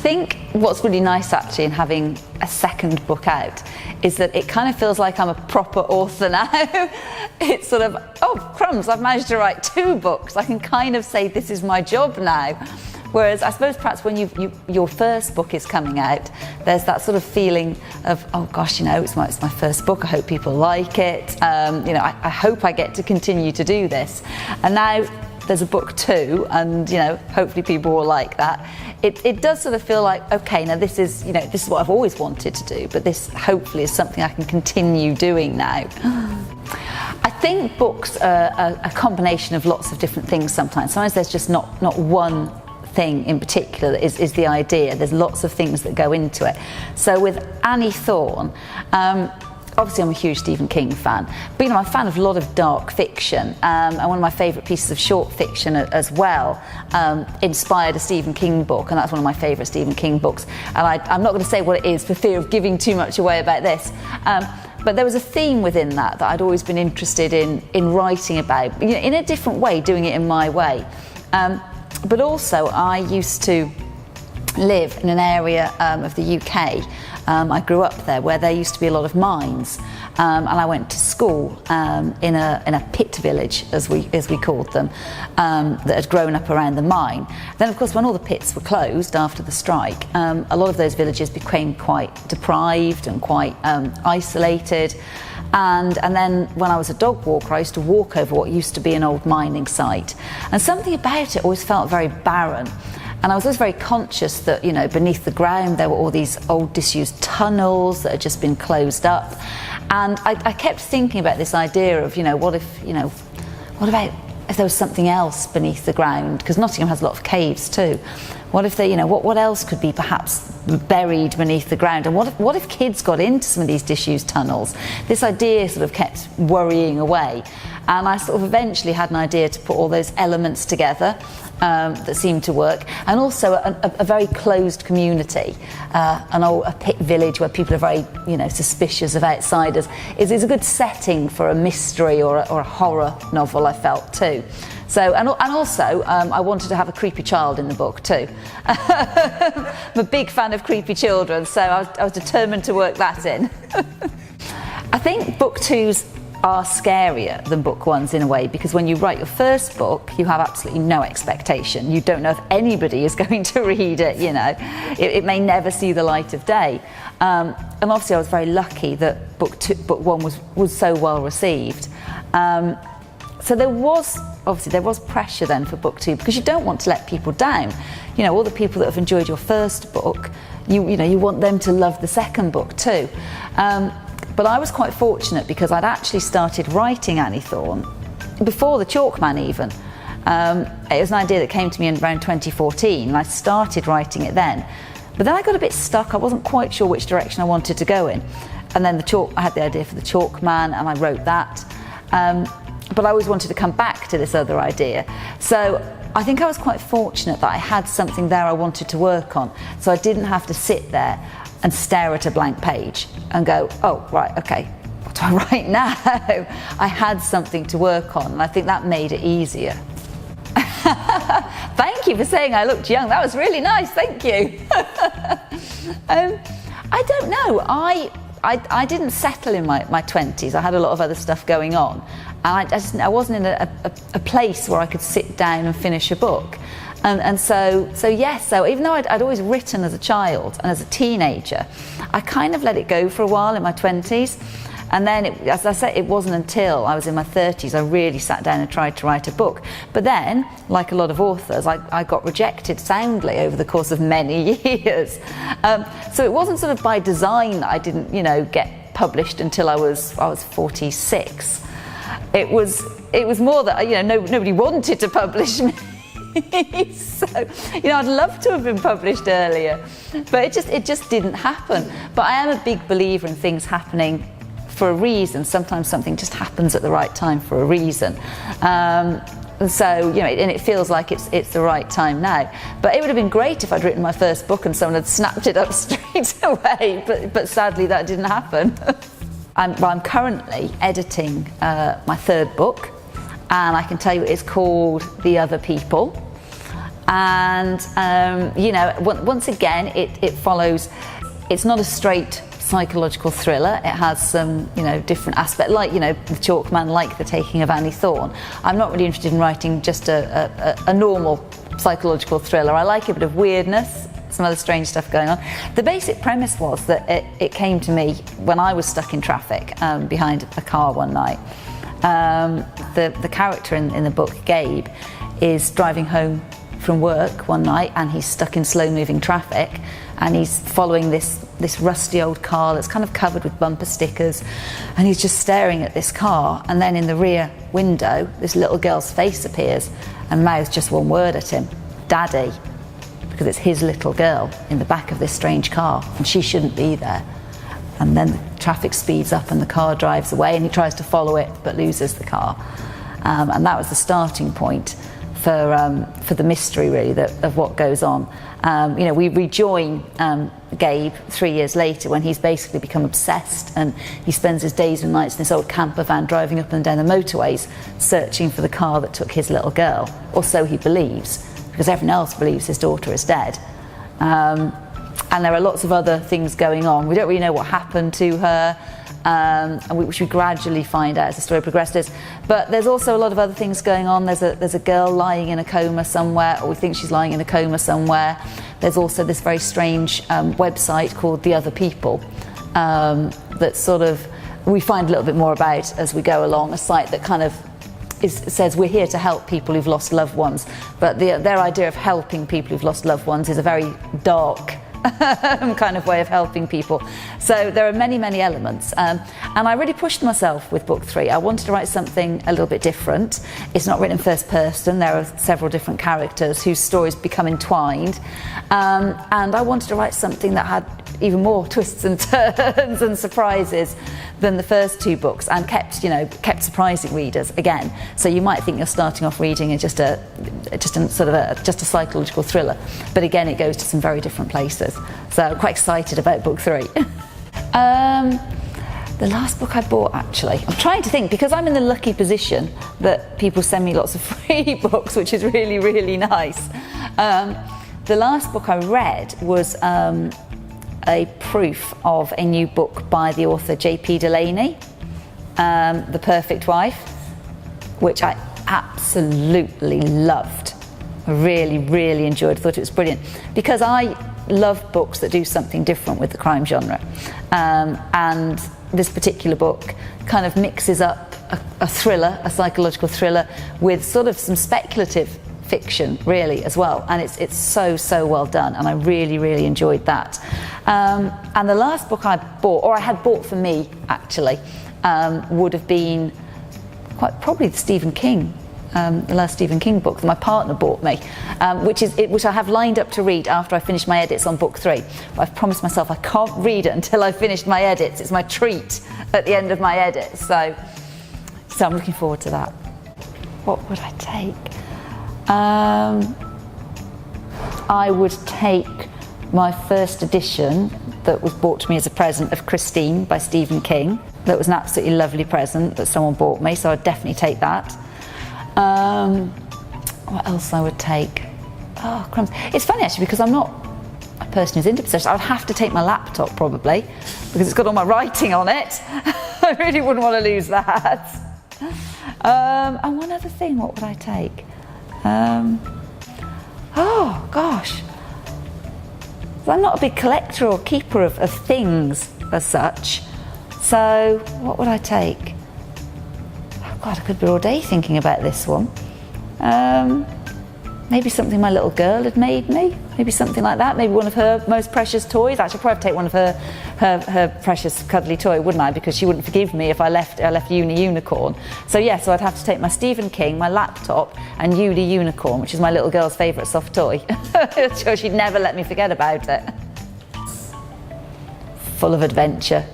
think what's really nice actually in having a second book out is that it kind of feels like I'm a proper author now. It's sort of, oh crumbs, I've managed to write 2 books. I can kind of say this is my job now. Whereas I suppose perhaps when your first book is coming out, there's that sort of feeling of, oh gosh, it's my first book, I hope people like it, I hope I get to continue to do this. And now there's a book 2, and hopefully people will like that. It does sort of feel like, okay, now this is what I've always wanted to do, but this hopefully is something I can continue doing now. I think books are a combination of lots of different things sometimes. Sometimes there's just not one thing in particular that is the idea. There's lots of things that go into it. So with Annie Thorne, obviously I'm a huge Stephen King fan, but I'm a fan of a lot of dark fiction, and one of my favourite pieces of short fiction as well inspired a Stephen King book, and that's one of my favourite Stephen King books. And I'm not going to say what it is for fear of giving too much away about this, but there was a theme within that I'd always been interested in writing about, in a different way, doing it in my way. But also I used to live in an area of the UK. I grew up there where there used to be a lot of mines, and I went to school in a pit village, as we called them, that had grown up around the mine. Then of course when all the pits were closed after the strike, a lot of those villages became quite deprived and quite isolated. And then when I was a dog walker, I used to walk over what used to be an old mining site, and something about it always felt very barren. And I was always very conscious that, beneath the ground there were all these old disused tunnels that had just been closed up. And I kept thinking about this idea of, what about if there was something else beneath the ground? Because Nottingham has a lot of caves too. What if they, what else could be perhaps buried beneath the ground? And what if kids got into some of these disused tunnels? This idea sort of kept worrying away. And I sort of eventually had an idea to put all those elements together that seemed to work, and also a very closed community, a pit village where people are very, suspicious of outsiders, is a good setting for a mystery or a horror novel, I felt too. So, and also, I wanted to have a creepy child in the book too. I'm a big fan of creepy children, so I was determined to work that in. I think book 2s are scarier than book 1s in a way, because when you write your first book you have absolutely no expectation. You don't know if anybody is going to read it, it may never see the light of day, and obviously I was very lucky that book 1 was so well received, so there was pressure then for book 2, because you don't want to let people down. All the people that have enjoyed your first book, you want them to love the second book too. But I was quite fortunate because I'd actually started writing Annie Thorne before the Chalkman even. It was an idea that came to me in around 2014, and I started writing it then. But then I got a bit stuck. I wasn't quite sure which direction I wanted to go in. And then I had the idea for the Chalkman, and I wrote that. But I always wanted to come back to this other idea. So I think I was quite fortunate that I had something there I wanted to work on. So I didn't have to sit there and stare at a blank page and go, oh, right, okay, what do I write now? I had something to work on, and I think that made it easier. Thank you for saying I looked young. That was really nice, thank you. I don't know. I didn't settle in my 20s. I had a lot of other stuff going on, and I wasn't in a place where I could sit down and finish a book. And so even though I'd always written as a child and as a teenager, I kind of let it go for a while in my 20s. And then, as I said, it wasn't until I was in my 30s I really sat down and tried to write a book. But then, like a lot of authors, I got rejected soundly over the course of many years. So it wasn't sort of by design that I didn't, get published until I was 46. It was more that, nobody wanted to publish me. So, I'd love to have been published earlier, but it just didn't happen. But I am a big believer in things happening for a reason. Sometimes something just happens at the right time for a reason. And it feels like it's the right time now. But it would have been great if I'd written my first book and someone had snapped it up straight away, but sadly that didn't happen. I'm currently editing my third book, and I can tell you it's called The Other People. And you know, once again, it follows. It's not a straight psychological thriller. It has some, you know, different aspects, like, you know, The Chalk Man, like The Taking of Annie Thorne. I'm not really interested in writing just a normal psychological thriller. I like a bit of weirdness, some other strange stuff going on. The basic premise was that it came to me when I was stuck in traffic behind a car one night. The character in the book, Gabe, is driving home from work one night, and he's stuck in slow-moving traffic, and he's following this rusty old car that's kind of covered with bumper stickers, and he's just staring at this car, and then in the rear window this little girl's face appears and mouths just one word at him: Daddy, because it's his little girl in the back of this strange car and she shouldn't be there. And then the traffic speeds up and the car drives away, and he tries to follow it but loses the car. And that was the starting point for the mystery, really, of what goes on. You know, we rejoin Gabe 3 years later when he's basically become obsessed, and he spends his days and nights in this old camper van driving up and down the motorways searching for the car that took his little girl, or so he believes, because everyone else believes his daughter is dead. And there are lots of other things going on. We don't really know what happened to her, which we gradually find out as the story progresses. But there's also a lot of other things going on. There's a girl lying in a coma somewhere, or we think she's lying in a coma somewhere. There's also this very strange website called The Other People that sort of we find a little bit more about as we go along, a site that kind of says we're here to help people who've lost loved ones, but their idea of helping people who've lost loved ones is a very dark kind of way of helping people. So there are many elements, and I really pushed myself with book 3. I wanted to write something a little bit different. It's not written in first person. There are several different characters whose stories become entwined, and I wanted to write something that had even more twists and turns and surprises than the first 2 books, and kept surprising readers again. So you might think you're starting off reading just a psychological thriller, but again it goes to some very different places. So I'm quite excited about book 3. The last book I bought, actually, I'm trying to think, because I'm in the lucky position that people send me lots of free books, which is really nice. The last book I read was a proof of a new book by the author J.P. Delaney, The Perfect Wife, which I absolutely loved. I really enjoyed. Thought it was brilliant, because I love books that do something different with the crime genre, and this particular book kind of mixes up a thriller, a psychological thriller, with sort of some speculative fiction, really, as well, and it's so well done, and I really enjoyed that. And the last book I bought, or I had bought for me actually, would have been quite probably the Stephen King, the last Stephen King book that my partner bought me, which I have lined up to read after I finish my edits on book 3. But I've promised myself I can't read it until I've finished my edits. It's my treat at the end of my edits, so I'm looking forward to that. What would I take? I would take my first edition that was bought to me as a present of Christine by Stephen King. That was an absolutely lovely present that someone bought me, so I'd definitely take that. What else I would take? Oh, crumbs. It's funny actually, because I'm not a person who's into possessions. I would have to take my laptop probably, because it's got all my writing on it. I really wouldn't want to lose that. And one other thing, what would I take? Oh gosh, I'm not a big collector or keeper of things as such, so what would I take? Oh God, I could be all day thinking about this one. Maybe something my little girl had made me, maybe something like that, maybe one of her most precious toys. Actually, I'd probably take one of her precious cuddly toy, wouldn't I, because she wouldn't forgive me if I left Uni Unicorn. So yeah, so I'd have to take my Stephen King, my laptop, and Uni Unicorn, which is my little girl's favourite soft toy. Sure, she'd never let me forget about it. Full of adventure.